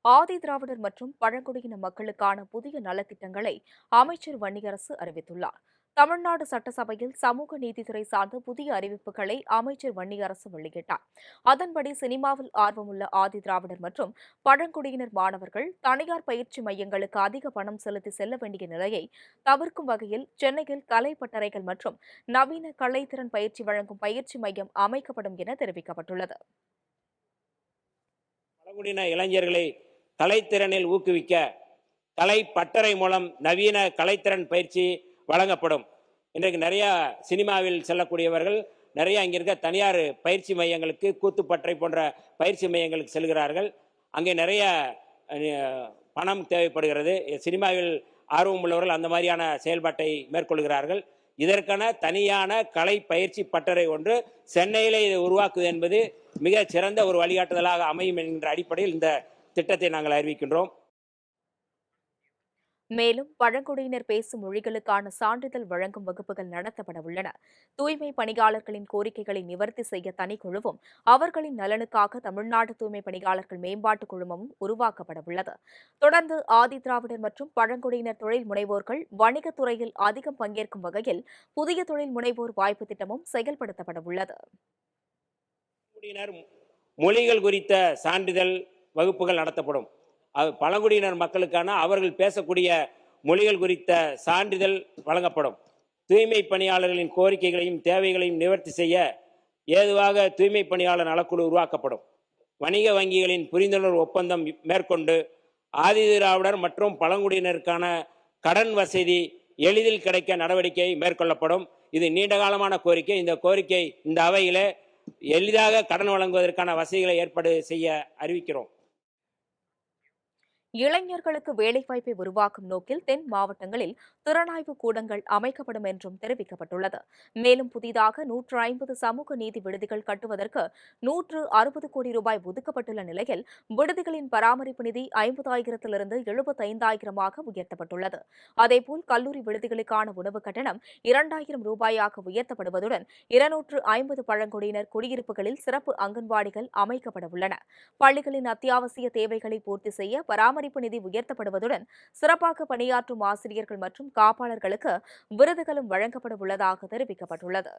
ஆதி திராவிடர் மற்றும் பழங்குடியின மக்களுக்கான புதிய நலத்திட்டங்களை அமைச்சர் வன்னியரசு அறிவித்துள்ளார். தமிழ்நாடு சட்டசபையில் சமூக நீதித்துறை சார்ந்த புதிய அறிவிப்புகளை அமைச்சர் வன்னியரசு வெளியிட்டார். அதன்படி சினிமாவில் ஆர்வமுள்ள ஆதி திராவிடர் மற்றும் பழங்குடியினர் மாணவர்கள் தனியார் பயிற்சி மையங்களுக்கு அதிக பணம் செலுத்தி செல்ல வேண்டிய நிலையை தவிர்க்கும் வகையில் சென்னையில் கலை பட்டறைகள் மற்றும் நவீன கலைத்திறன் பயிற்சி வழங்கும் பயிற்சி மையம் அமைக்கப்படும் என தெரிவிக்கப்பட்டுள்ளது. பழங்குடியின இளைஞர்களை கலைத்திறனில் ஊக்குவிக்க கலை பட்டறை மூலம் நவீன கலைத்திறன் பயிற்சி வழங்கப்படும். இன்றைக்கு நிறைய சினிமாவில் செல்லக்கூடியவர்கள் நிறைய இங்க இருக்க தனியார் பயிற்சி மையங்களுக்கு, கூத்துப்பட்டறை போன்ற பயிற்சி மையங்களுக்கு செல்கிறார்கள். அங்கே நிறைய பணம் தேவைப்படுகிறது. சினிமாவில் ஆர்வம் உள்ளவர்கள் அந்த மாதிரியான செயல்பாட்டை மேற்கொள்கிறார்கள். இதற்கான தனியான கலை பயிற்சி பட்டறை ஒன்று சென்னையிலே உருவாக்குவது என்பது மிக சிறந்த ஒரு வழிகாட்டுதலாக அமையும் என்கின்ற அடிப்படையில் இந்த திட்டத்தை நாங்கள் அறிவிக்கின்றோம். மேலும் பழங்குடியினர் பேசும் மொழிகளுக்கான சான்றிதழ் வழங்கும் வகுப்புகள் நடத்தப்பட உள்ளன. தூய்மை பணியாளர்களின் கோரிக்கைகளை நிவர்த்தி செய்ய தனிக்குழுவும், அவர்களின் நலனுக்காக தமிழ்நாடு தூய்மை பணியாளர்கள் மேம்பாட்டுக் குழுமமும் உருவாக்கப்பட உள்ளது. தொடர்ந்து ஆதி திராவிடர் மற்றும் பழங்குடியினர் தொழில் முனைவோர்கள் வணிகத் துறையில் அதிகம் பங்கேற்கும் வகையில் புதிய தொழில் முனைவோர் வாய்ப்பு திட்டமும் செயல்படுத்தப்பட உள்ளது. மொழிகள் குறித்த சான்றிதழ் வகுப்புகள் நடத்தப்படும். பழங்குடியினர் மக்களுக்கான அவர்கள் பேசக்கூடிய மொழிகள் குறித்த சான்றிதழ் வழங்கப்படும். தூய்மை பணியாளர்களின் கோரிக்கைகளையும் தேவைகளையும் நிவர்த்தி செய்ய ஏதுவாக தூய்மை பணியாளர் நலக்குழு உருவாக்கப்படும். வணிக வங்கிகளின் புரிந்துணர்வு ஒப்பந்தம் மேற்கொண்டு ஆதி திராவிடர் மற்றும் பழங்குடியினருக்கான கடன் வசதி எளிதில் கிடைக்க நடவடிக்கை மேற்கொள்ளப்படும். இது நீண்டகாலமான கோரிக்கை. இந்த கோரிக்கை இந்த அவையிலே எளிதாக கடன் வழங்குவதற்கான வசதிகளை ஏற்பாடு செய்ய அறிவிக்கிறோம். இளைஞர்களுக்கு வேலைவாய்ப்பை உருவாக்கும் நோக்கில் தென் மாவட்டங்களில் திறனாய்வு கூடங்கள் அமைக்கப்படும் என்றும் தெரிவிக்கப்பட்டுள்ளது. மேலும் புதிதாக 150 சமூக நீதி விடுதிகள் கட்டுவதற்கு 160 கோடி ரூபாய் ஒதுக்கப்பட்டுள்ள நிலையில் விடுதிகளின் பராமரிப்பு நிதி 50,000 75,000 உயர்த்தப்பட்டுள்ளது. அதேபோல் கல்லூரி விடுதிகளுக்கான உணவு கட்டணம் 2,000 ரூபாயாக உயர்த்தப்படுவதுடன் 250 பழங்குடியினர் குடியிருப்புகளில் சிறப்பு அங்கன்வாடிகள் அமைக்கப்பட உள்ளன. பள்ளிகளின் அத்தியாவசிய தேவைகளை பூர்த்தி செய்ய பராமரிப்பு நிதி உயர்த்தப்படுவதுடன் சிறப்பாக பணியாற்றும் ஆசிரியர்கள் மற்றும் காப்பாளர்களுக்கு விருதுகளும் வழங்கப்பட உள்ளதாக தெரிவிக்கப்பட்டுள்ளது.